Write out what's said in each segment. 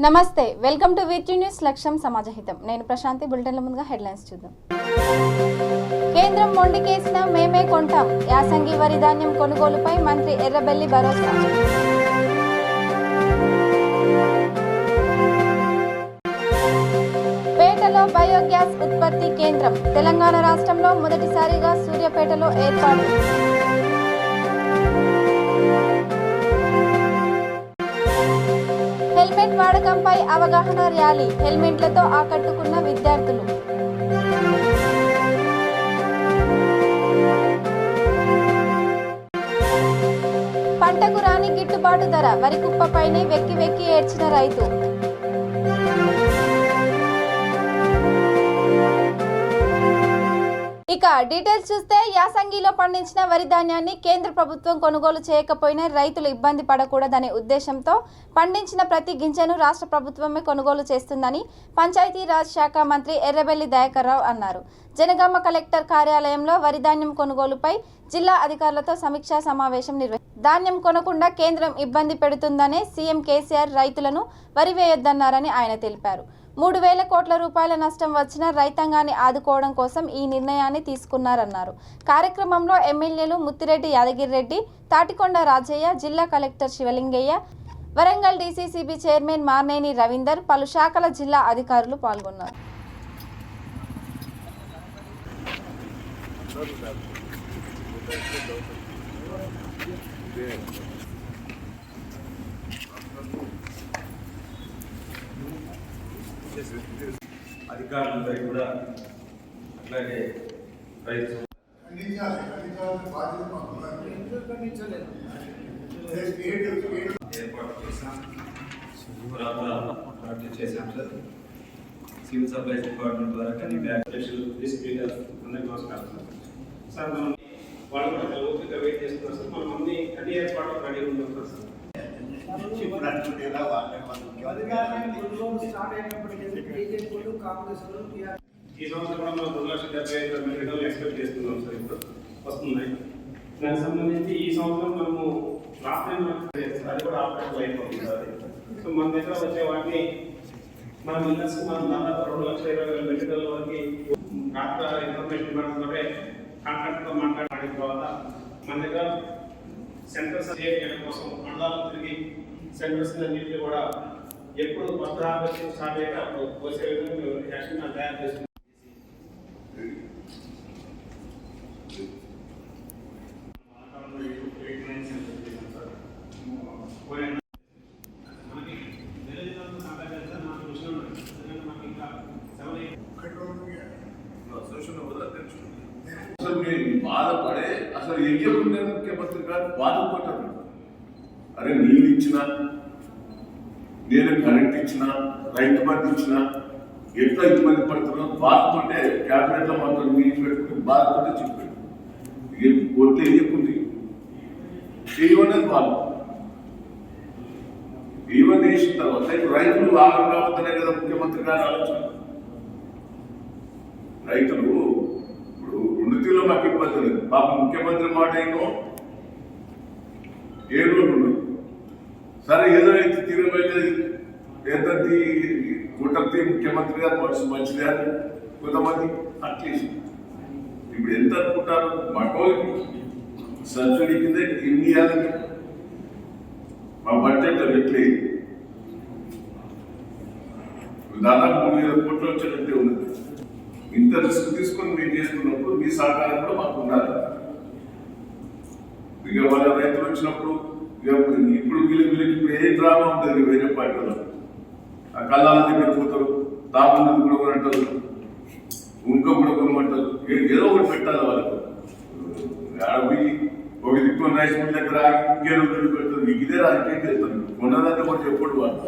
నమస్తే welcome to వీటీ news లక్ష్యం సమాజహితం నేను ప్రశాంతి బులెటిన్ల ముందుగా హెడ్లైన్స్ చూద్దాం కేంద్రం మొండికేసిన మేమే కొంటాం యాసంగి వరి ధాన్యం కొనుగోలుపై మంత్రి ఎర్రబెల్లి భరోసా పేటలో బయోగ్యాస్ ఉత్పత్తి కేంద్రం తెలంగాణ రాష్ట్రంలో మొదటిసారిగా సూర్యాపేటలో ఏర్పాటు హెల్మెట్ వాడకంపై అవగాహన ర్యాలీ హెల్మెట్లతో ఆకట్టుకున్న విద్యార్థులు పంటకు రాని గిట్టుబాటు ధర వరి కుప్పపైనే వెక్కి వెక్కి ఏడ్చిన రైతు ఇక డీటెయిల్స్ చూస్తే యాసంగిలో పండించిన వరి ధాన్యాన్ని కేంద్ర ప్రభుత్వం కొనుగోలు చేయకపోయినా రైతులు ఇబ్బంది పడకూడదనే ఉద్దేశంతో పండించిన ప్రతి గింజను రాష్ట్ర ప్రభుత్వమే కొనుగోలు చేస్తుందని పంచాయతీరాజ్ శాఖ మంత్రి ఎర్రబెల్లి దయాకర్ రావు అన్నారు. జనగామ కలెక్టర్ కార్యాలయంలో వరి ధాన్యం కొనుగోలుపై జిల్లా అధికారులతో సమీక్షా సమావేశం ధాన్యం కొనకుండా కేంద్రం ఇబ్బంది పెడుతుందనే సీఎం కేసీఆర్ రైతులను వరి వేయొద్దన్నారని ఆయన తెలిపారు. 3,000 కోట్ల రూపాయల నష్టం వచ్చిన రైతాంగాన్ని ఆదుకోవడం కోసం ఈ నిర్ణయాన్ని తీసుకున్నారన్నారు. కార్యక్రమంలో ఎమ్మెల్యేలు ముత్తిరెడ్డి యాదగిరిరెడ్డి, తాటికొండ రాజయ్య, జిల్లా collector Sivalingaiah, Warangal DCCB chairman Marneni Ravinder, పలు శాఖల జిల్లా అధికారులు పాల్గొన్నారు. అధికారులందరూ కూడా అట్లాగే రైతు ఏర్పాటు చేసాం చేశాం సార్. సివిల్ సప్లైస్ డిపార్ట్మెంట్ ద్వారా కానీ నమస్కారం సార్. మనం వాళ్ళు కూడా ఓపిక వెయిట్ చేస్తున్నారు సార్. మనం అన్ని అన్ని ఏర్పాట్లు రెడీ ఉంటున్నాం సార్. ఈ సంవత్సరం కూడా మనం 2,75,000 మెట్రిక్ ఎక్స్పెక్ట్ చేస్తున్నాం సార్. ఇప్పుడు వస్తున్నాయి. దానికి సంబంధించి ఈ సంవత్సరం మనము లాస్ట్ టైం అది కూడా ఆపరేషన్ అయిపోతుంది సార్. సో మన దగ్గర వచ్చే వాటిని మనం ఇండస్ట్రీ మనం దాదాపు 2,20,000 మెట్రిక్ వరకు రాష్ట్ర ఇన్ఫర్మేషన్ డిపార్ట్మెంట్ కాంట్రాక్ట్తో మాట్లాడిన తర్వాత మన దగ్గర సెంటర్స్ చేయడం కోసం మండలాలు తిరిగి సెంటర్స్ అన్నింటినీ కూడా ఎప్పుడు కొత్త హార్వెస్టింగ్ స్టార్ట్ అయ్యాక అప్పుడు వచ్చే విధంగా యాక్షన్ తయారు చేస్తున్నాం. బాధపడే అసలు ఎయ్యకుండా ముఖ్యమంత్రి గారు బాధపడ్డారు. అరే నీళ్ళు ఇచ్చినా, నేను కరెంట్ ఇచ్చినా, రైతు బంధు ఇచ్చినా ఎట్లా ఇబ్బంది పడుతున్నా బాధపడే క్యాబినెట్ లో మాత్రం మీరు పెట్టుకుని బాధపడే చెప్పాడు. ఒట్టు వేయకుంది చేయమనేది వాళ్ళు ఏమని వేసిన తర్వాత ఇప్పుడు రైతులు ఆగం కావద్దనే కదా ముఖ్యమంత్రి గారు ఆలోచన. రైతులు ఇప్పుడు 2 తీర్లో మాకు ఇబ్బంది లేదు. పాప ముఖ్యమంత్రి మాట ఏమో 7 రోజులు సరే ఏదో అయితే తీరమైతే ఏదంటే కుటర్తి ముఖ్యమంత్రి గారు మనసు మంచిది అని కొంతమంది అట్లేసి ఇప్పుడు ఎంత అనుకుంటారు. మగోళ్ళకి సబ్సిడీ కింద ఎన్ని ఇవ్వాలని మా బడ్జెట్లో పెట్టలేదు. దాదాపు 3,000 కోట్లు వచ్చేటట్టే ఉన్నది. ఇంత రిస్క్ తీసుకొని మేము చేసుకున్నప్పుడు మీ సహకారం కూడా మాకు ఉండాలి. ఇక వాళ్ళ రైతులు వచ్చినప్పుడు ఇప్పుడు వీళ్ళకి ఇప్పుడు ఏ డ్రామా ఉంటుంది వేరే పార్టీలో. ఆ కళ్ళాల దగ్గర పోతారు, తాగున్నది కూడా కొనంటారు, ఇంకా కూడా కొనమంటారు. ఏదో ఒకటి పెట్టాలి వాళ్ళకు. అవి ఒక దిక్కున్న రైస్ మిల్ దగ్గర ఇంకేదో పెడతారు. ఇదే రాజకీయం చేస్తారు. కొన్నదంటే కూడా చెప్పడు వాళ్ళు.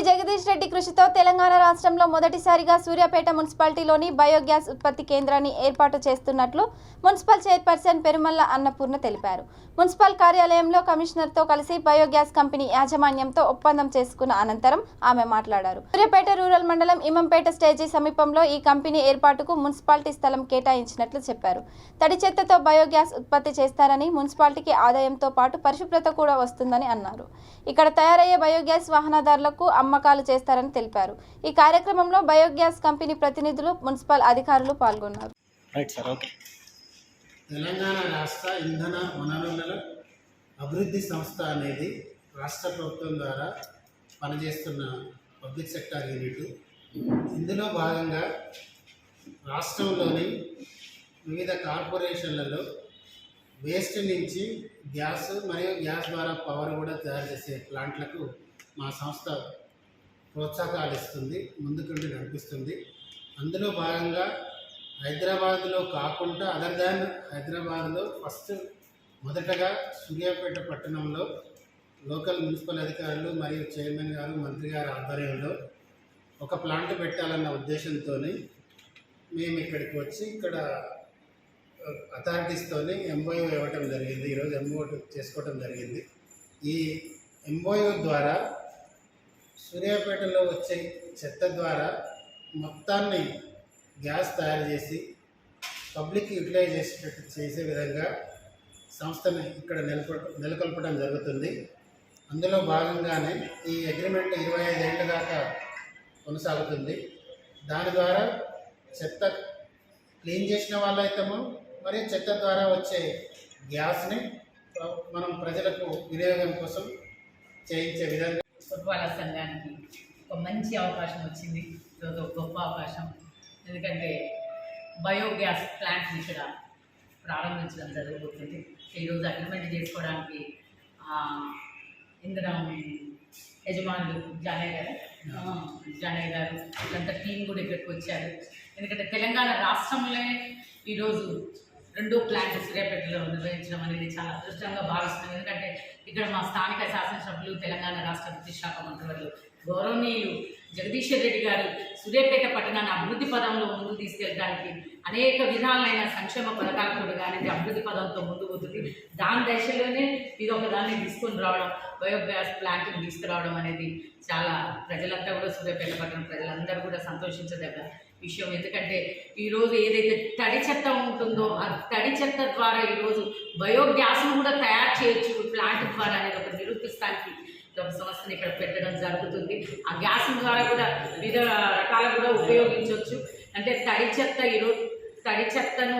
జగదీష్ రెడ్డి కృషితో తెలంగాణ రాష్ట్రంలో మొదటిసారిగా సూర్యాపేట మున్సిపాలిటీలోని బయోగ్యాస్ ఉత్పత్తి కేంద్రాన్ని ఏర్పాటు చేస్తున్నట్లు మున్సిపల్ చైర్పర్సన్ పెరుమల్ల అన్నపూర్ణ తెలిపారు. మున్సిపల్ కార్యాలయంలో కమిషనర్తో కలిసి బయోగ్యాస్ కంపెనీ యాజమాన్యంతో ఒప్పందం చేసుకున్న అనంతరం ఆమె మాట్లాడారు. సూర్యాపేట రూరల్ మండలం ఇమంపేట స్టేజీ సమీపంలో ఈ కంపెనీ ఏర్పాటుకు మున్సిపాలిటీ స్థలం కేటాయించినట్లు చెప్పారు. తడి చెత్తతో బయోగ్యాస్ ఉత్పత్తి చేస్తారని, మున్సిపాలిటీకి ఆదాయంతో పాటు పరిశుభ్రత కూడా వస్తుందని అన్నారు. ఇక్కడ తయారయ్యే బయోగ్యాస్ వాహనదారులకు అమ్మకాలు చేస్తారని తెలిపారు. ఈ కార్యక్రమంలో బయోగ్యాస్ కంపెనీ ప్రతినిధులు, మున్సిపల్ అధికారులు పాల్గొన్నారు. తెలంగాణ రాష్ట్ర ఇంధన వనరుల అభివృద్ధి సంస్థ అనేది రాష్ట్ర ప్రభుత్వం ద్వారా పనిచేస్తున్న పబ్లిక్ సెక్టార్ యూనిట్. ఇందులో భాగంగా రాష్ట్రంలోని వివిధ కార్పొరేషన్లలో వేస్ట్ నుంచి గ్యాస్ మరియు గ్యాస్ ద్వారా పవర్ కూడా తయారు చేసే ప్లాంట్లకు మా సంస్థ ప్రోత్సాహకాలు ఇస్తుంది, ముందుకుండి నడిపిస్తుంది. అందులో భాగంగా హైదరాబాద్లో కాకుండా అదర్ దాన్ హైదరాబాద్లో మొదటగా సూర్యాపేట పట్టణంలో లోకల్ మున్సిపల్ అధికారులు మరియు చైర్మన్ గారు, మంత్రి గారి ఆధ్వర్యంలో ఒక ప్లాంట్ పెట్టాలన్న ఉద్దేశంతో మేము ఇక్కడికి వచ్చి ఇక్కడ అథారిటీస్తోని ఎంఓయూ ఇవ్వటం జరిగింది. ఈరోజు ఎంఓయూ చేసుకోవటం జరిగింది. ఈ ఎంఓయూ ద్వారా సూర్యాపేటలో వచ్చే చెత్త ద్వారా మొత్తాన్ని గ్యాస్ తయారు చేసి పబ్లిక్ యూటిలైజ్ చేసే విధంగా సంస్థని ఇక్కడ నెలకొల్పడం జరుగుతుంది. అందులో భాగంగానే ఈ అగ్రిమెంట్ 25 ఏళ్ళ దాకా కొనసాగుతుంది. దాని ద్వారా చెత్త క్లీన్ చేసిన వాళ్ళైతాము, మరియు చెత్త ద్వారా వచ్చే గ్యాస్ని మనం ప్రజలకు వినియోగం కోసం చేయించే విధంగా ఫుట్బాల్ సంఘానికి ఒక మంచి అవకాశం వచ్చింది. ఈరోజు ఒక గొప్ప అవకాశం. ఎందుకంటే బయోగ్యాస్ ప్లాంట్ని ఇక్కడ ప్రారంభించడం జరగబోతుంది. ఈరోజు అగ్రిమెంట్ చేసుకోవడానికి ఇంధనం యజమానులు జానయ్య గారు వీళ్ళంతా టీం కూడా ఇక్కడికి వచ్చారు. ఎందుకంటే తెలంగాణ రాష్ట్రంలో ఈరోజు 2 ప్లాంట్ సూర్యాపేటలో నిర్వహించడం అనేది చాలా అదృష్టంగా భావిస్తున్నాం. ఎందుకంటే ఇక్కడ మా స్థానిక శాసనసభ్యులు, తెలంగాణ రాష్ట్ర విద్యుత్ శాఖ మంత్రులు గౌరవనీయులు జగదీశ్వర్ రెడ్డి గారు సూర్యాపేట పట్టణాన్ని అభివృద్ధి పదంలో ముందుకు తీసుకెళ్ళడానికి అనేక విధాలైన సంక్షేమ పథకాలతో కానీ అభివృద్ధి పదంతో ముందుకు పోతుంది. దాని దశలోనే ఇది ఒక దాన్ని తీసుకొని రావడం, బయోగ్యాస్ ప్లాంట్ని తీసుకురావడం అనేది చాలా ప్రజలంతా కూడా, సూర్యాపేట పట్టణం ప్రజలందరూ కూడా సంతోషించదగ్గ విషయం. ఎందుకంటే ఈరోజు ఏదైతే తడి చెత్త ఉంటుందో ఆ తడి చెత్త ద్వారా ఈరోజు బయోగ్యాస్ను కూడా తయారు చేయొచ్చు ప్లాంట్ ద్వారా అనేది ఒక నిరూపిస్తానికి ఒక సంస్థని ఇక్కడ పెట్టడం జరుగుతుంది. ఆ గ్యాస్ ద్వారా కూడా వివిధ రకాలు కూడా ఉపయోగించవచ్చు. అంటే తడి చెత్తను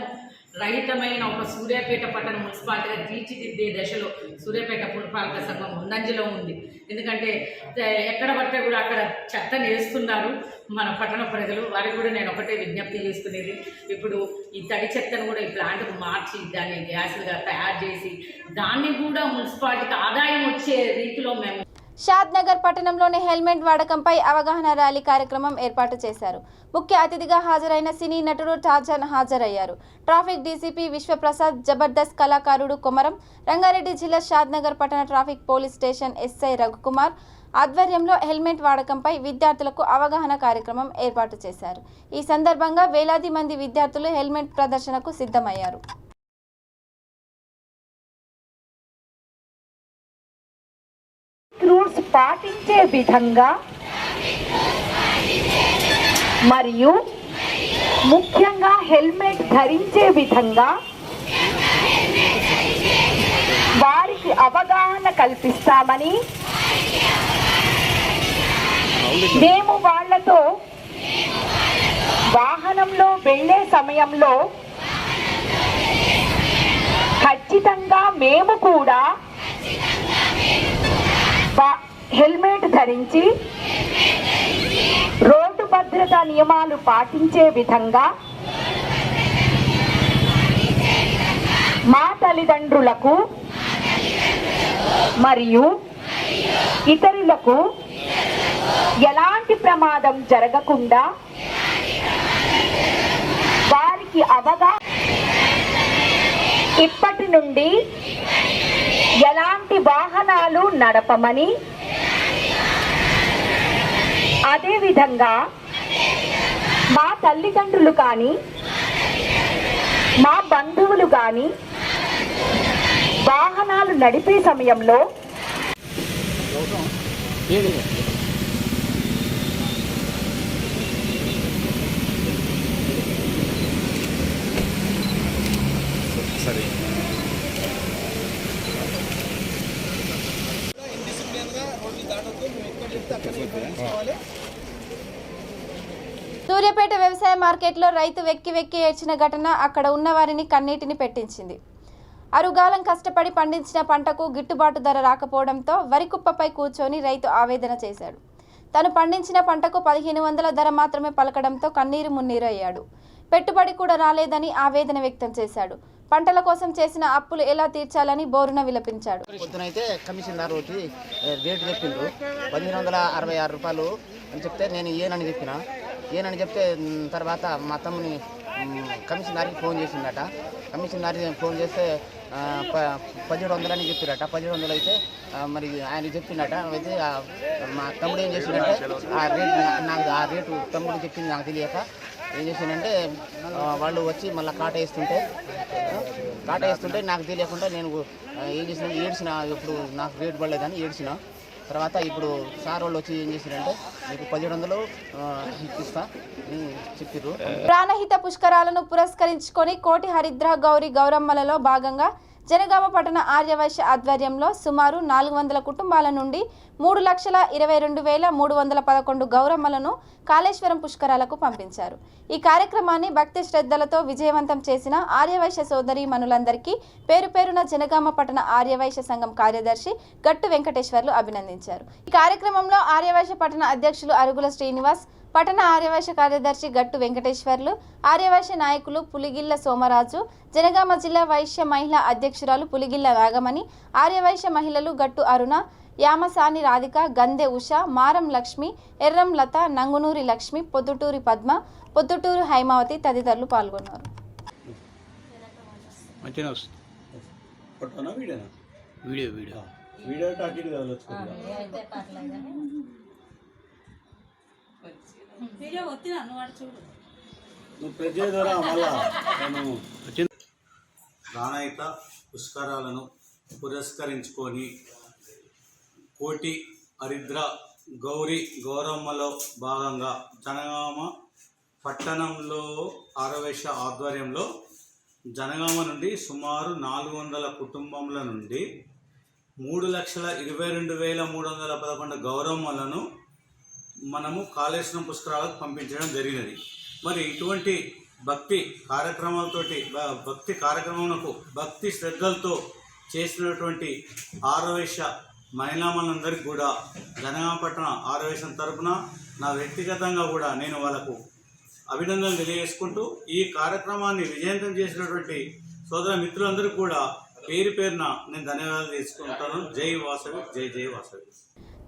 రహితమైన ఒక సూర్యాపేట పట్టణ మున్సిపాలిటీగా తీర్చిదిద్దే దశలో సూర్యాపేట పురపాలక సంఘం ముందంజలో ఉంది. ఎందుకంటే ఎక్కడ పడితే కూడా అక్కడ చెత్తను వేస్తున్నారు మన పట్టణ ప్రజలు. వారికి కూడా నేను ఒకటే విజ్ఞప్తి చేసుకునేది, ఇప్పుడు ఈ తడి చెత్తను కూడా ఈ ప్లాంట్కు మార్చి దాన్ని గ్యాస్గా తయారు చేసి దాన్ని కూడా మున్సిపాలిటీకి ఆదాయం వచ్చే రీతిలో మేము షాద్నగర్ పట్టణంలోని హెల్మెట్ వాడకంపై అవగాహన ర్యాలీ కార్యక్రమం ఏర్పాటు చేశారు. ముఖ్య అతిథిగా హాజరైన సినీ నటుడు టార్జాన్ హాజరయ్యారు. ట్రాఫిక్ డీసీపీ విశ్వప్రసాద్, జబర్దస్త్ కళాకారుడు కొమరం, రంగారెడ్డి జిల్లా షాద్నగర్ పట్టణ traffic police station SI Raghukumar ఆధ్వర్యంలో హెల్మెట్ వాడకంపై విద్యార్థులకు అవగాహన కార్యక్రమం ఏర్పాటు చేశారు. ఈ సందర్భంగా వేలాది మంది విద్యార్థులు హెల్మెట్ ప్రదర్శనకు సిద్ధమయ్యారు. రూల్స్ పాటించే విధంగా మరియు ముఖ్యంగా హెల్మెట్ ధరించే విధంగా వారికి అవగాహన కల్పిస్తామని మేము వాళ్ళతో వాహనంలో వెళ్ళే సమయంలో ఖచ్చితంగా మేము కూడా హెల్మెట్ ధరించి రోడ్డు భద్రతా నియమాలు పాటించే విధంగా మా తల్లిదండ్రులకు మరియు ఇతరులకు ఎలాంటి ప్రమాదం జరగకుండా వారికి అవగాహన ఇప్పటి నుండి ఎలాంటి వాహనాలు నడపమని, అదేవిధంగా మా తల్లిదండ్రులు కానీ మా బంధువులు కానీ వాహనాలు నడిపే సమయంలో ఇండిసిప్లిన్గా రోడ్లు దాటొద్దు. మేము ఎక్కడ చెప్తే అక్కడ సూర్యాపేట వ్యవసాయ మార్కెట్లో రైతు వెక్కి వెక్కి ఏడ్చిన ఘటన అక్కడ ఉన్న వారిని కన్నీటిని పెట్టించింది. అరుగాలం కష్టపడి పండించిన పంటకు గిట్టుబాటు ధర రాకపోవడంతో వరి కుప్పపై కూర్చొని రైతు ఆవేదన చేశాడు. తను పండించిన పంటకు 1500 ధర మాత్రమే పలకడంతో కన్నీరు మున్నీరు అయ్యాడు. పెట్టుబడి కూడా రాలేదని ఆవేదన వ్యక్తం చేశాడు. పంటల కోసం చేసిన అప్పులు ఎలా తీర్చాలని బోరున విలపించాడు. పొద్దునైతే కమిషన్దారు వచ్చి రేటు చెప్పిండ్రు 1566 రూపాయలు అని చెప్తే నేను ఏనని చెప్తే తర్వాత మా తమ్ముని కమిషనర్కి ఫోన్ చేసిందట. కమిషనర్కి ఫోన్ చేస్తే 1700 అని చెప్పారట. 1700 అయితే మరి ఆయన చెప్పిందట. అయితే మా తమ్ముడు ఏం చేసిందంటే ఆ రేటు తమ్ముడు చెప్పింది నాకు తెలియక ఏం చేసిందంటే వాళ్ళు వచ్చి మళ్ళీ కాట వేస్తుంటే నాకు తెలియకుండా నేను ఏం చేసిన ఏడ్చిన. ఇప్పుడు నాకు రేటు పడలేదని ఏడ్చిన. తర్వాత ఇప్పుడు సార్ వాళ్ళు వచ్చి ఏం చేశారంటే మీకు 1700 ఇప్పిస్తా అని చెప్పారు. ప్రాణహిత పుష్కరాలను పురస్కరించుకొని కోటి హరిద్ర గౌరీ గౌరమ్మలలో భాగంగా జనగామ పట్టణ ఆర్యవైశ్య ఆధ్వర్యంలో సుమారు 400 కుటుంబాల నుండి 3,22,311 గౌరమ్మలను కాళేశ్వరం పుష్కరాలకు పంపించారు. ఈ కార్యక్రమాన్ని భక్తి శ్రద్ధలతో విజయవంతం చేసిన ఆర్యవైశ్య సోదరి మనులందరికీ పేరు పేరున జనగామ పట్టణ ఆర్యవైశ్య సంఘం కార్యదర్శి గట్టు వెంకటేశ్వర్లు అభినందించారు. ఈ కార్యక్రమంలో ఆర్యవైశ్య పట్టణ అధ్యక్షులు అరుగుల శ్రీనివాస్, పట్టణ ఆర్యవైశ్య కార్యదర్శి గట్టు వెంకటేశ్వర్లు, ఆర్యవైశ్య నాయకులు పులిగిల్ల సోమరాజు, జనగామ జిల్లా వైశ్య మహిళా అధ్యక్షురాలు పులిగిల్ల నాగమణి, ఆర్యవైశ్య మహిళలు గట్టు అరుణ, యామసాని రాధిక, గందె ఉష, మారం లక్ష్మి, ఎర్రం లత, నంగునూరి లక్ష్మి, పొద్దుటూరి పద్మ, పొద్దుటూరు హైమావతి తదితరులు పాల్గొన్నారు. ప్రాణహిత పుష్కరాలను పురస్కరించుకొని కోటి హరిద్ర గౌరీ గౌరమ్మలో భాగంగా జనగామ పట్టణంలో ఆర్యవైశ్య ఆధ్వర్యంలో జనగామ నుండి సుమారు 400 కుటుంబముల నుండి 3,22,311 గౌరమ్మలను మనము కాళేశ్వరం పుష్కరాలకు పంపించడం జరిగినది. మరి ఇటువంటి భక్తి కార్యక్రమమునకు భక్తి శ్రద్ధలతో చేసినటువంటి ఆర్యవైశ్య మహిళామణులందరికీ కూడా జనగామ పట్టణ ఆర్యవైశ్యం తరపున నా వ్యక్తిగతంగా కూడా నేను వాళ్ళకు అభినందనలు తెలియజేసుకుంటూ ఈ కార్యక్రమాన్ని విజయవంతం చేసినటువంటి సోదర మిత్రులందరికీ కూడా పేరు పేరున నేను ధన్యవాదాలు తీసుకుంటాను. జై వాసవి, జై జై వాసవి.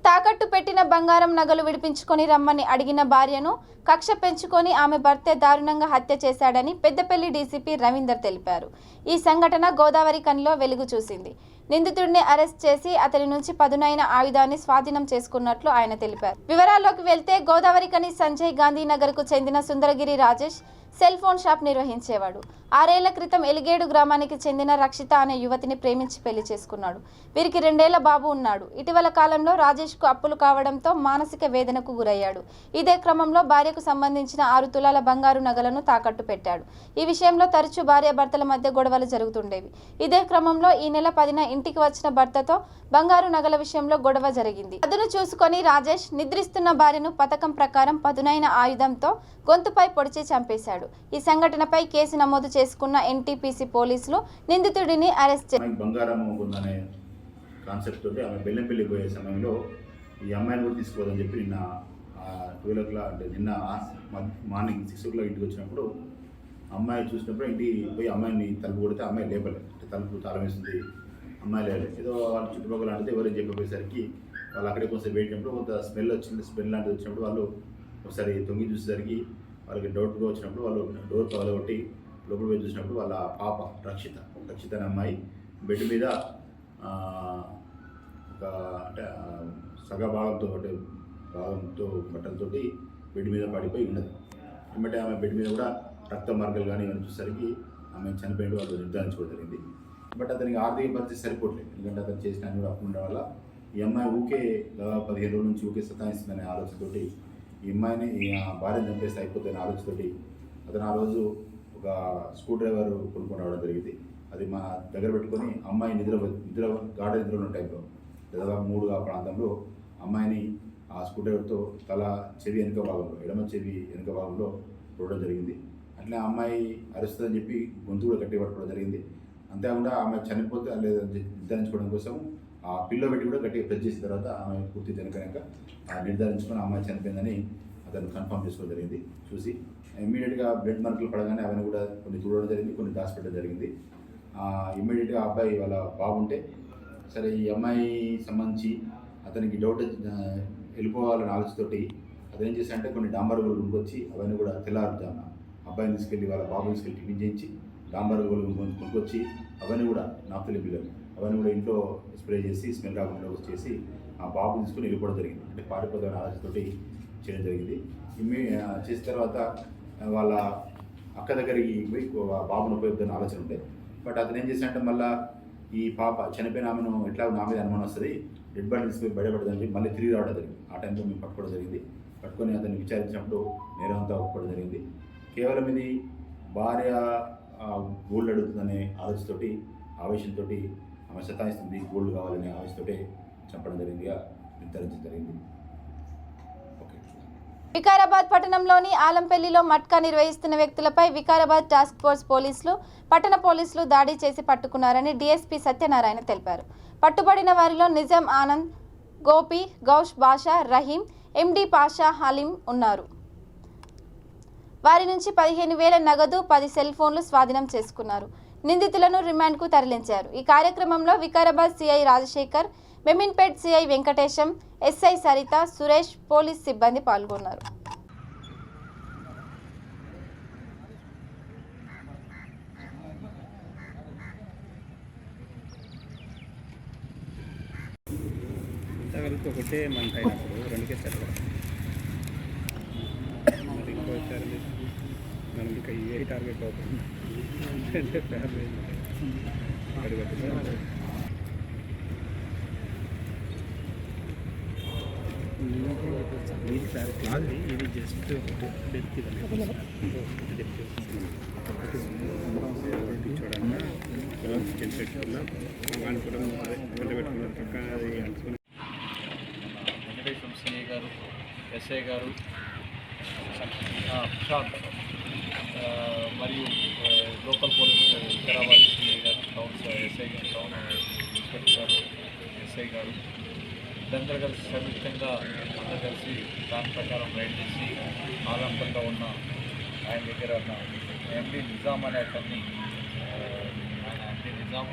తాకట్టు పెట్టిన బంగారం నగలు విడిపించుకొని రమ్మని అడిగిన భార్యను కక్ష పెంచుకొని ఆమె భర్తే దారుణంగా హత్య చేశాడని పెద్దపల్లి డీసీపీ రవీందర్ తెలిపారు. ఈ సంఘటన గోదావరి కనిలో వెలుగు చూసింది. నిందితుడిని అరెస్ట్ చేసి అతని నుంచి పదునైన ఆయుధాన్ని స్వాధీనం చేసుకున్నట్లు ఆయన తెలిపారు. వివరాల్లోకి వెళ్తే గోదావరి కని సంజయ్ గాంధీ నగర్కు చెందిన Sundaragiri Rajesh cell phone shop నిర్వహించేవాడు. 6 ఏళ్ల క్రితం ఎలిగేడు గ్రామానికి చెందిన రక్షిత అనే యువతిని ప్రేమించి పెళ్లి చేసుకున్నాడు. వీరికి 2 ఏళ్ల బాబు ఉన్నాడు. ఇటీవల కాలంలో రాజేష్కు అప్పులు కావడంతో మానసిక వేదనకు గురయ్యాడు. ఇదే క్రమంలో భార్యకు సంబంధించిన 6 తులాల బంగారు నగలను తాకట్టు పెట్టాడు. ఈ విషయంలో తరచూ భార్యాభర్తల మధ్య గొడవలు జరుగుతుండేవి. ఇదే క్రమంలో ఈ నెల 10న ఇంటికి వచ్చిన భర్తతో బంగారు నగల విషయంలో గొడవ జరిగింది. అదును చూసుకొని రాజేష్ నిద్రిస్తున్న భార్యను పథకం ప్రకారం పదునైన ఆయుధంతో గొంతుపై పొడిచి చంపేశాడు. ఈ సంఘటనపై కేసు నమోదు చేసుకున్న ఎన్టీపీసీ పోలీసులు నిందితుడిని అరెస్ట్ చేశారు. బంగారం ఉందనే కాన్సెప్ట్ తోటి ఆమె బెల్లంపల్లి పోయే సమయంలో ఈ అమ్మాయిని కూడా తీసుకోవాలని చెప్పి నిన్న 12 o'clock అంటే నిన్న మార్నింగ్ 6 o'clock ఇంటికి వచ్చినప్పుడు అమ్మాయి చూసినప్పుడు ఇంటికి పోయి అమ్మాయిని తలుపు కొడితే అమ్మాయి లేపలేదు. అంటే తలుపు తాళం వేసింది, అమ్మాయి లేలేదు. ఏదో వాళ్ళ చుట్టుపక్కల అంటే ఎవరైనా చెప్పేసరికి వాళ్ళు అక్కడే కొంచెం వేసినప్పుడు కొంత స్మెల్ లాంటిది వచ్చినప్పుడు వాళ్ళు ఒకసారి తొంగి చూసేసరికి వాళ్ళకి డౌట్గా వచ్చినప్పుడు వాళ్ళు డోర్ పగలగొట్టి లోపల పోయి చూసినప్పుడు వాళ్ళ పాప రక్షిత అనే అమ్మాయి బెడ్ మీద ఒక అంటే సగభాగంతో బట్టలతో బెడ్ మీద పడిపోయి ఉన్నది. ఏమంటే ఆమె బెడ్ మీద కూడా రక్త మార్గాలు కానీ ఇవన్నీ చూసేసరికి ఆమె చనిపోయిన వాళ్ళు నిర్ధారించుకోవడం జరిగింది. బట్ అతనికి ఆర్థిక పరిస్థితి సరిపోవట్లేదు. ఎందుకంటే అతను చేసిన అన్ని కూడా అప్పు ఉండడం వల్ల ఈ అమ్మాయి ఊకే 15 రోజుల నుంచి ఊకే సతాయిస్తుందనే ఆలోచనతోటి ఈ అమ్మాయిని భార్యను చంపేస్తే అయిపోతుందనే ఆలోచనతోటి అతను ఆ రోజు ఒక స్క్రూ డ్రైవర్ కొనుక్కొని రావడం జరిగింది. అది మా దగ్గర పెట్టుకొని అమ్మాయి గాఢ నిద్ర ఉన్న టైంలో దాదాపు 3 ప్రాంతంలో అమ్మాయిని ఆ ఆ స్క్రూడ్రైవర్తో తల చెవి వెనుక భాగంలో, ఎడమ చెవి వెనుక భాగంలో చూడడం జరిగింది. అట్లా ఆ అమ్మాయి అరుస్తుందని చెప్పి గొంతు కూడా గట్టి పట్టుకోవడం జరిగింది. అంతేకాకుండా ఆమె చనిపోతే లేదని నిర్ధారించుకోవడం కోసం ఆ పిల్లో పెట్టి కూడా గట్టిగా ప్రెస్ చేసిన తర్వాత ఆమె పూర్తి చనిపోయాక నిర్ధారించుకొని అమ్మాయి చనిపోయిందని అతను కన్ఫర్మ్ చేసుకోవడం జరిగింది. చూసి ఇమ్మీడియట్గా బ్లడ్ మార్కులు పడగానే అవన్నీ కూడా కొన్ని చూడడం జరిగింది, కొన్ని దాచిపెట్టడం జరిగింది. ఇమ్మీడియట్గా ఆ అబ్బాయి వాళ్ళ బాగుంటే సరే ఈ అమ్మాయి సంబంధించి అతనికి డౌట్ వెళ్ళిపోవాలని ఆలోచనతోటి అతను ఏం చేశాడంటే కొన్ని డాంబర్ గోళ్ళు కొనుక్కొచ్చి అవన్నీ కూడా తెల్లారుజామున అబ్బాయిని తీసుకెళ్ళి వాళ్ళ బాబుని తీసుకెళ్ళి టిఫిన్ చేయించి డాంబర్ గోళ్ళు కొనుక్కొచ్చి అవన్నీ కూడా నాప్తలి బిల్లలు అవన్నీ కూడా ఇంట్లో స్ప్రే చేసి స్మెల్ రాకుండా చేసి ఆ బాబు తీసుకొని వెళ్ళిపోవడం జరిగింది. అంటే పారిపోదామని ఆలోచనతోటి చేయడం జరిగింది. చేసిన తర్వాత వాళ్ళ అక్క దగ్గరికి పోయి బాబును ఉపయోగిద్దని ఆలోచన ఉండే. బట్ అతను ఏం చేశాడంటే మళ్ళీ ఈ పాప చనిపోయిన ఆమెను ఎట్లా నా మీద అనుమానం వస్తుంది, డెడ్ బాడీ తీసుకుని బయటపడదని చెప్పి మళ్ళీ తిరిగి రావడం జరిగింది. ఆ టైంలో మేము పట్టుకోవడం జరిగింది. పట్టుకొని అతన్ని విచారించినప్పుడు నేరం అంతా ఒప్పుకోవడం జరిగింది. కేవలం ఇది భార్య గోల్డ్ అడుగుతుందనే ఆలోచనతోటి ఆవేశంతో ఆమె సతాయిస్తుంది, గోల్డ్ కావాలనే ఆవేశంతో చంపడం జరిగిందిగా నిర్ధారించడం జరిగింది. వికారాబాద్ పట్టణంలోని ఆలంపల్లిలో మట్కా నిర్వహిస్తున్న వ్యక్తులపై వికారాబాద్ టాస్క్ ఫోర్స్ పోలీసులు, పట్టణ పోలీసులు దాడి చేసి పట్టుకున్నారని డీఎస్పీ సత్యనారాయణ తెలిపారు. పట్టుబడిన వారిలో నిజాం ఆనంద్, గోపి, గౌష్ బాషా, రహీం, ఎండి పాషా, హలీం ఉన్నారు. వారి నుంచి 15,000 నగదు, 10 సెల్ ఫోన్లు స్వాధీనం చేసుకున్నారు. నిందితులను రిమాండ్కు తరలించారు. ఈ కార్యక్రమంలో Vikarabad CI Rajasekhar, Meminpet CI Venkatesam, SI Saritha, Suresh, police సిబ్బంది పాల్గొన్నారు. ఒకటే మంత్ అయినప్పుడు 2 కేసులు మరి ఇంకోసారి మనం ఇంకా ఏ టార్గెట్ అవుతుంది అంటే ఫ్యామిలీ ఇది జస్ట్ డెప్త్ వెంకటేశ్వర సిఐ గారు, ఎస్ఐ గారు, ప్రశాంత్ మరియు లోకల్ పోలీస్ వికారాబాద్ సిఐ గారు, టౌన్ ఎస్ఐ గారు, టౌన్ ఇన్స్పెక్టర్ గారు, ఎస్ఐ గారు అందరూ కలిసి సంయుక్తంగా అందరూ కలిసి దాని ప్రకారం రైడ్ చేసి ఆలంపల్లో ఉన్న ఆయన దగ్గర ఉన్న ఎండి నిజాం అనే అతన్ని, ఆయన ఎండి నిజాం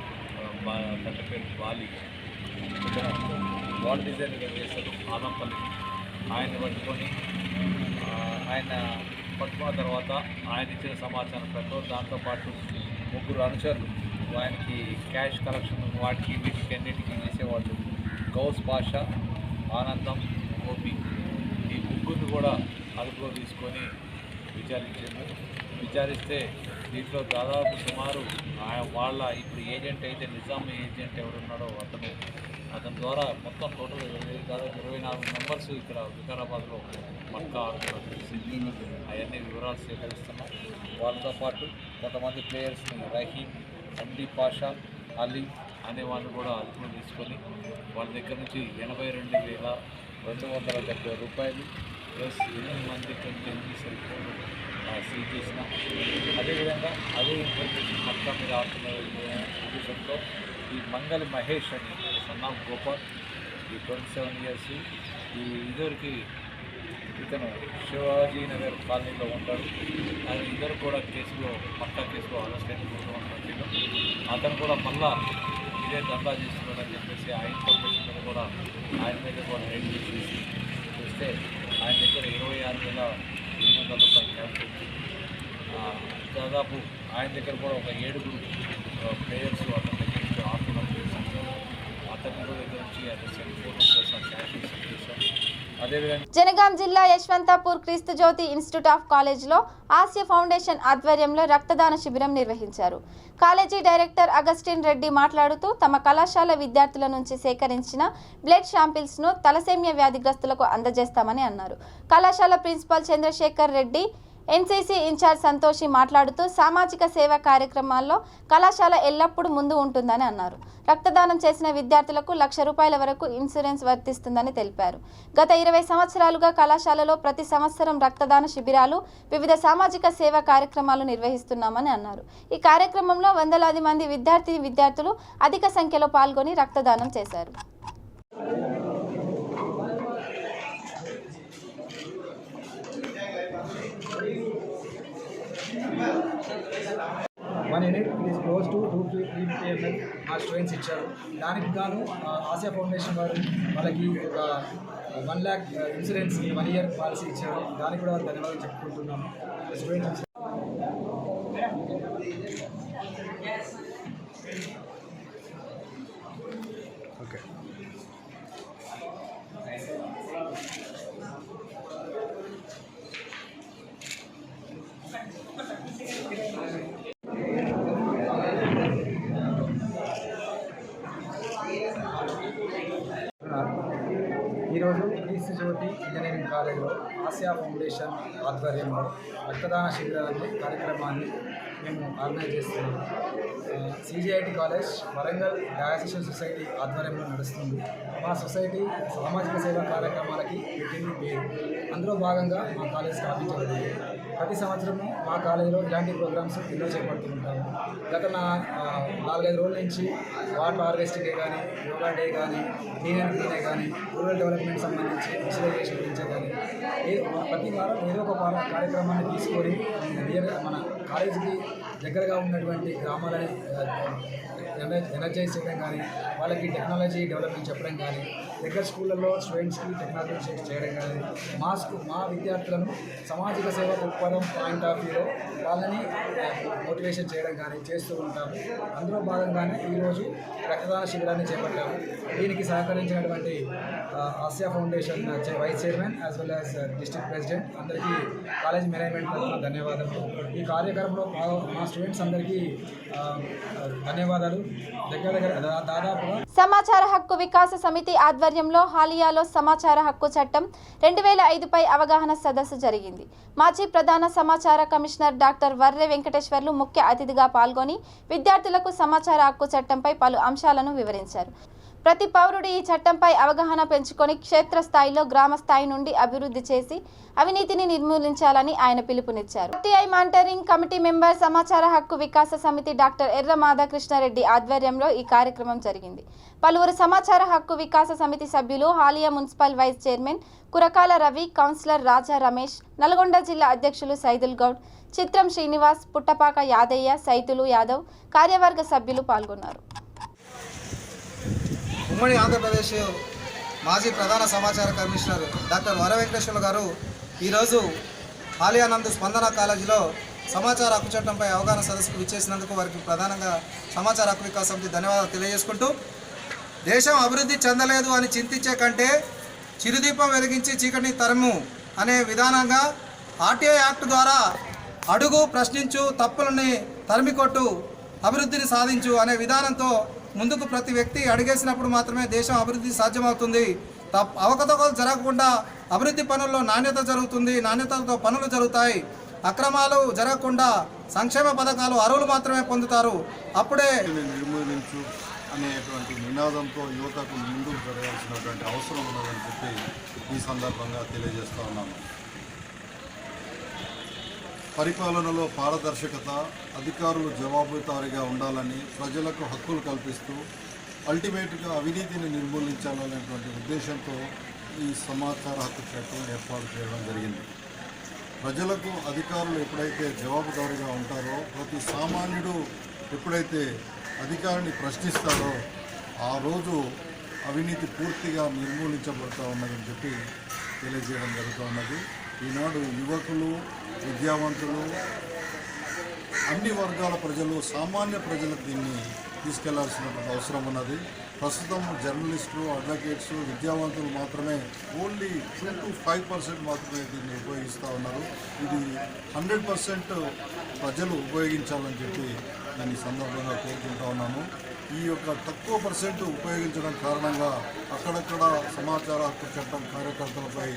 తండ్రి పేరు బాలి, వాల్ డిజైన్గా చేశారు ఆలంపల్లి. ఆయన్ని పట్టుకొని ఆయన పట్టుకున్న తర్వాత ఆయన ఇచ్చిన సమాచారం ప్రకారం దాంతోపాటు 3 అనుచరులు ఆయనకి క్యాష్ కలెక్షన్ వాటికి వీటికి అన్నిటికీ చేసేవాళ్ళు గౌస్ బాషా, ఆనందం, గోపి, ఈ 3 కూడా అదుపులో తీసుకొని విచారిస్తే దీంట్లో దాదాపు సుమారు వాళ్ళ ఇప్పుడు ఏజెంట్ అయితే నిజాం ఏజెంట్ ఎవరున్నాడో అతని ద్వారా మొత్తం టోటల్ దాదాపు 24 మెంబర్స్ ఇక్కడ వికారాబాద్లో మట్కా ఆడుతున్నారు తెలిసింది. అవన్నీ వివరాలు సేకరిస్తున్నాం. వాళ్ళతో పాటు కొంతమంది ప్లేయర్స్ని రహీం, ఎండి పాషా, అలీ అనే వాళ్ళు కూడా అదుపులో తీసుకొని వాళ్ళ దగ్గర నుంచి 82,270 రూపాయలు ప్లస్ 8 మంది 28 సెల్ ఫోన్లు సీజ్ చేసిన. అదేవిధంగా అదే ఇన్ఫర్మేషన్ మట్కా మీద ఆడుతున్న ఉద్దేశంతో ఈ మంగళి మహేష్ అని సన్నాఫ్ గోపాల్, ఈ 27 ఇయర్స్, ఈ ఇద్దరికి ఇతను శివాజీనగర్ కాలనీలో ఉంటాడు. అది ఇద్దరు కూడా కేసులో మట్కా కేసులో అరెస్ట్ అయిన అతను కూడా మళ్ళా ఇదే దందా చేస్తున్నాడని చెప్పేసి ఆ ఇన్ఫర్మేషన్ మీద కూడా ఆయన మీద కూడా రైడ్ చేసేసి చూస్తే ఆయన దగ్గర 26,800 రూపాయలు క్యాష్ వచ్చి దాదాపు ఆయన దగ్గర కూడా ఒక 7 ప్లేయర్స్ అతని దగ్గర నుంచి ఆఫర్ చేశారు. అతని దగ్గర నుంచి అతని సెల్ ఫోన్ కోసం క్యాష్ చేశారు. అదేవిధంగా జనగాం జిల్లా యశ్వంతాపూర్ క్రీస్తు జ్యోతి ఇన్స్టిట్యూట్ ఆఫ్ కాలేజ్లో ఆసియా ఫౌండేషన్ ఆధ్వర్యంలో రక్తదాన శిబిరం నిర్వహించారు. కాలేజీ డైరెక్టర్ అగస్టిన్ రెడ్డి మాట్లాడుతూ తమ కళాశాల విద్యార్థుల నుంచి సేకరించిన బ్లడ్ శాంపిల్స్ను తలసేమియా వ్యాధిగ్రస్తులకు అందజేస్తామని అన్నారు. కళాశాల principal Chandrashekar Reddy, NCC in charge Santoshi మాట్లాడుతూ సామాజిక సేవా కార్యక్రమాల్లో కళాశాల ఎల్లప్పుడూ ముందు ఉంటుందని అన్నారు. రక్తదానం చేసిన విద్యార్థులకు ₹1,00,000 వరకు ఇన్సూరెన్స్ వర్తిస్తుందని తెలిపారు. గత 20 సంవత్సరాలుగా కళాశాలలో ప్రతి సంవత్సరం రక్తదాన శిబిరాలు, వివిధ సామాజిక సేవా కార్యక్రమాలు నిర్వహిస్తున్నామని అన్నారు. ఈ కార్యక్రమంలో వందలాది మంది విద్యార్థులు అధిక సంఖ్యలో పాల్గొని రక్తదానం చేశారు. One unit is close to 250 ml మా స్టూడెంట్స్ ఇచ్చారు. దానికి గాను ఆసియా ఫౌండేషన్ వారు వాళ్ళకి ఒక 1 lakh ఇన్సూరెన్స్ 1 year పాలసీ ఇచ్చారు. దానికి కూడా ధన్యవాదాలు చెప్పుకుంటున్నాము. Students okay. ఈరోజు ఈస్ట్ జ్యోతి ఇంజనీరింగ్ కాలేజ్లో ఆసియా ఫౌండేషన్ ఆధ్వర్యంలో రక్తదాన శిబిరాన్ని కార్యక్రమాన్ని మేము ఆర్గనైజ్ చేస్తున్నాము. CGIT college Warangal diocesan society ఆధ్వర్యంలో నడుస్తుంది. మా సొసైటీ సామాజిక సేవా కార్యక్రమాలకి పెట్టింది పేరు. అందులో భాగంగా మా కాలేజ్ స్థాపించబడింది. ప్రతి సంవత్సరము మా కాలేజీలో ఇలాంటి ప్రోగ్రామ్స్ ఎన్నో చేపడుతుంటాము. గత 4-5 రోజుల నుంచి వాటర్ హార్వెస్టింగ్ డే కానీ, యోగా డే కానీ, క్లీన్ అండ్ క్లీనే కానీ, రూరల్ డెవలప్మెంట్ సంబంధించి విజువలైజేషన్ గురించే కానీ ప్రతి వారం ఏదో ఒక కార్యక్రమాన్ని తీసుకొని మన కాలేజీకి దగ్గరగా ఉన్నటువంటి గ్రామాలని ఎనర్జైజ్ చేయడం కానీ, వాళ్ళకి టెక్నాలజీ డెవలప్మెంట్ చెప్పడం కానీ, దగ్గర స్కూళ్ళల్లో స్టూడెంట్స్కి టెక్నాలజీ చేయడం కానీ, మా విద్యార్థులను సామాజిక సేవ దృక్పథం పాయింట్ ఆఫ్ వ్యూలో వాళ్ళని మోటివేషన్ చేయడం కానీ చేస్తూ ఉంటాము. అందులో భాగంగానే ఈరోజు రక్తదాన శిబిరాన్ని చేపట్టాము. దీనికి సహకరించినటువంటి Asia foundation vice chairman as well as district president అందరికీ కాలేజ్ మేనేజ్మెంట్ తరఫున ధన్యవాదాలు. ఈ కార్యక్రమంలో మా స్టూడెంట్స్ అందరికీ ధన్యవాదాలు. దాదాపుగా సమాచార హక్కు వికాస సమితి ఆధ్వర్యంలో హాలియాలో సమాచార హక్కు చట్టం 2005పై అవగాహన సదస్సు జరిగింది. మాజీ ప్రధాన సమాచార కమిషనర్ డాక్టర్ వర్రె వెంకటేశ్వర్లు ముఖ్య అతిథిగా పాల్గొని విద్యార్థులకు సమాచార హక్కు చట్టంపై పలు అంశాలను వివరించారు. ప్రతి పౌరుడు ఈ చట్టంపై అవగాహన పెంచుకొని క్షేత్రస్థాయిలో గ్రామ స్థాయి నుండి అభివృద్ధి చేసి అవినీతిని నిర్మూలించాలని ఆయన పిలుపునిచ్చారు. ఆర్టీఐ మానిటరింగ్ కమిటీ మెంబర్ సమాచార హక్కు వికాస సమితి డాక్టర్ ఎర్ర మాధవకృష్ణారెడ్డి ఆధ్వర్యంలో ఈ కార్యక్రమం జరిగింది. పలువురు సమాచార హక్కు వికాస సమితి సభ్యులు, Haliya municipal vice chairman Kurakala Ravi, councillor Raja Ramesh, Nalgonda జిల్లా అధ్యక్షులు సైదుల్ గౌడ్, చిత్రం శ్రీనివాస్, పుట్టపాక యాదయ్య, సైతులు యాదవ్, కార్యవర్గ సభ్యులు పాల్గొన్నారు. ఉమ్మడి ఆంధ్రప్రదేశ్ మాజీ ప్రధాన సమాచార కమిషనర్ డాక్టర్ వర వెంకటేశ్వర్లు గారు ఈరోజు హాలియానంద్ స్పందన కాలేజీలో సమాచార హక్కు చట్టంపై అవగాహన సదస్సుకు విచ్చేసినందుకు వారికి ప్రధానంగా సమాచార హక్కు వికాస సమితి ధన్యవాదాలు తెలియజేసుకుంటూ, దేశం అభివృద్ధి చెందలేదు అని చింతించే కంటే చిరుదీపం వెలిగించి చీకటిని తరము అనే విధానంగా ఆర్టీఐ యాక్ట్ ద్వారా అడుగు, ప్రశ్నించు, తప్పులని తరిమికొట్టు, అభివృద్ధిని సాధించు అనే విధానంతో ముందుకు ప్రతి వ్యక్తి అడుగేసినప్పుడు మాత్రమే దేశం అభివృద్ధి సాధ్యమవుతుంది. అవకతవకలు జరగకుండా అభివృద్ధి పనుల్లో నాణ్యత జరుగుతుంది, నాణ్యతతో పనులు జరుగుతాయి. అక్రమాలు జరగకుండా సంక్షేమ పథకాలు అర్హులు మాత్రమే పొందుతారు. అప్పుడే నిర్మూలించు అనేటువంటి నినాదంతో యువతకు ముందుకు జరగాల్సినటువంటి అవసరం ఉన్నదని చెప్పి ఈ సందర్భంగా తెలియజేస్తూ ఉన్నాను. పరిపాలనలో పారదర్శకత, అధికారులు జవాబుదారీగా ఉండాలని, ప్రజలకు హక్కులు కల్పిస్తూ అల్టిమేట్గా అవినీతిని నిర్మూలించాలనేటువంటి ఉద్దేశంతో ఈ సమాచార హక్కు చట్టం ఏర్పాటు చేయడం జరిగింది. ప్రజలకు అధికారులు ఎప్పుడైతే జవాబుదారీగా ఉంటారో, ప్రతి సామాన్యుడు ఎప్పుడైతే అధికారిని ప్రశ్నిస్తాడో ఆ రోజు అవినీతి పూర్తిగా నిర్మూలించబడుతూ ఉన్నదని చెప్పి తెలియజేయడం జరుగుతూ ఉన్నది. ఈనాడు యువకులు, విద్యావంతులు, అన్ని వర్గాల ప్రజలు, సామాన్య ప్రజలకు దీన్ని తీసుకెళ్లాల్సినటువంటి అవసరం ఉన్నది. ప్రస్తుతం జర్నలిస్టులు, అడ్వకేట్స్, విద్యావంతులు మాత్రమే ఓన్లీ 2 to 5% మాత్రమే దీన్ని ఉపయోగిస్తూ ఉన్నారు. ఇది 100% ప్రజలు ఉపయోగించాలని చెప్పి నేను ఈ సందర్భంగా కోరుకుంటా ఉన్నాను. ఈ యొక్క తక్కువ % ఉపయోగించడం కారణంగా అక్కడక్కడ సమాచార హక్కు చట్టం కార్యకర్తలపై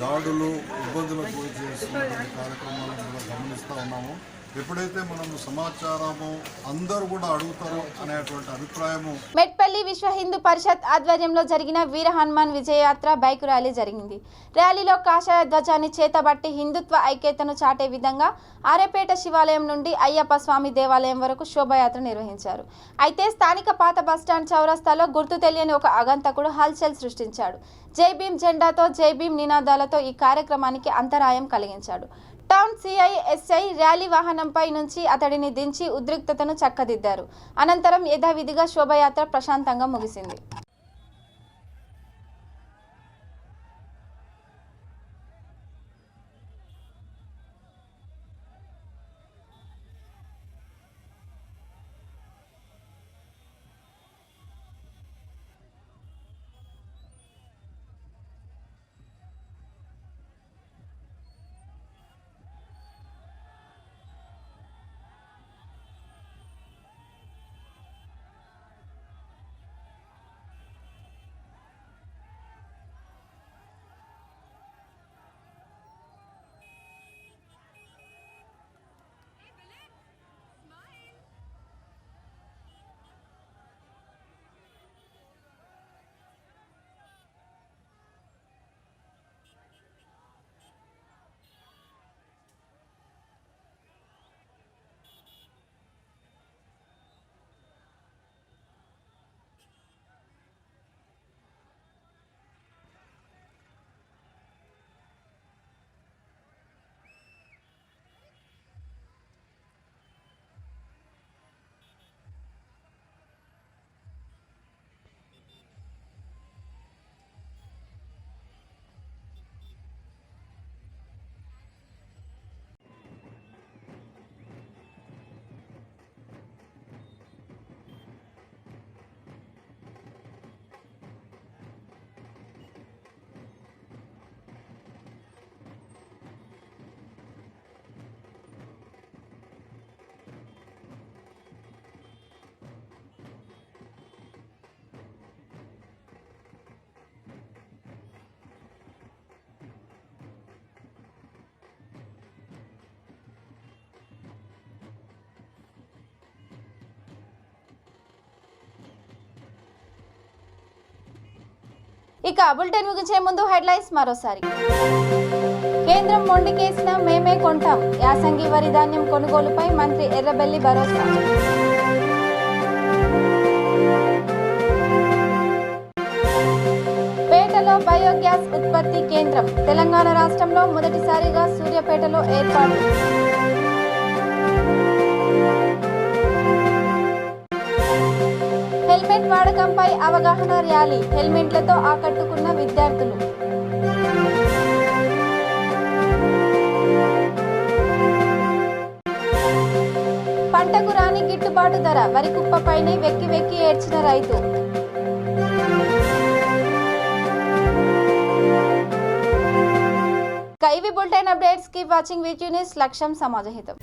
దాడులు ఇబ్బందులకు గురి చేస్తున్నటువంటి కార్యక్రమాలను కూడా గమనిస్తూ ఉన్నాము. ఎప్పుడైతే మనం సమాచారము అందరూ కూడా అడుగుతారో అనేటువంటి అభిప్రాయము. మెట్పల్లి విశ్వ హిందూ పరిషత్ ఆధ్వర్యంలో జరిగిన వీర హనుమాన్ విజయయాత్ర బైక్ ర్యాలీ జరిగింది. ర్యాలీలో కాషాయ ధ్వజాన్ని చేతబట్టి హిందుత్వ ఐక్యతను చాటే విధంగా ఆరేపేట శివాలయం నుండి అయ్యప్ప స్వామి దేవాలయం వరకు శోభాయాత్ర నిర్వహించారు. అయితే స్థానిక పాత బస్టాండ్ చౌరస్తాలో గుర్తు తెలియని ఒక అగంతకుడు హల్చల్ సృష్టించాడు. జై భీమ్ జెండాతో జై భీమ్ నినాదాలతో ఈ కార్యక్రమానికి అంతరాయం కలిగించాడు. టౌన్ సిఐ ఎస్ఐ ర్యాలీ వాహనంపై నుంచి అతడిని దించి ఉద్రిక్తతను చక్కదిద్దారు. అనంతరం యథావిధిగా శోభాయాత్ర ప్రశాంతంగా ముగిసింది. ఇక బులెటిన్ ముగించే ముందు హెడ్లైన్స్ మరోసారి. కేంద్రం మొండికేసిన మేమే కొంటాం, యాసంగి వరి ధాన్యం కొనుగోలుపై మంత్రి ఎర్రబెల్లి భరోసా. పేటలో బయోగ్యాస్ ఉత్పత్తి కేంద్రం, తెలంగాణ రాష్ట్రంలో మొదటిసారిగా సూర్యాపేటలో ఏర్పాటు. హెల్మెట్ వాడకంపై అవగాహన ర్యాలీ, హెల్మెట్లతో ఆకట్టుకున్న విద్యార్థులు. పంటకు రాని గిట్టుబాటు ధర, వరి కుప్పపైనే వెక్కి వెక్కి ఏడ్చిన రైతు. ఇవి bulletin updates. Keep watching VQ news. లక్ష్యం సమాజహితం.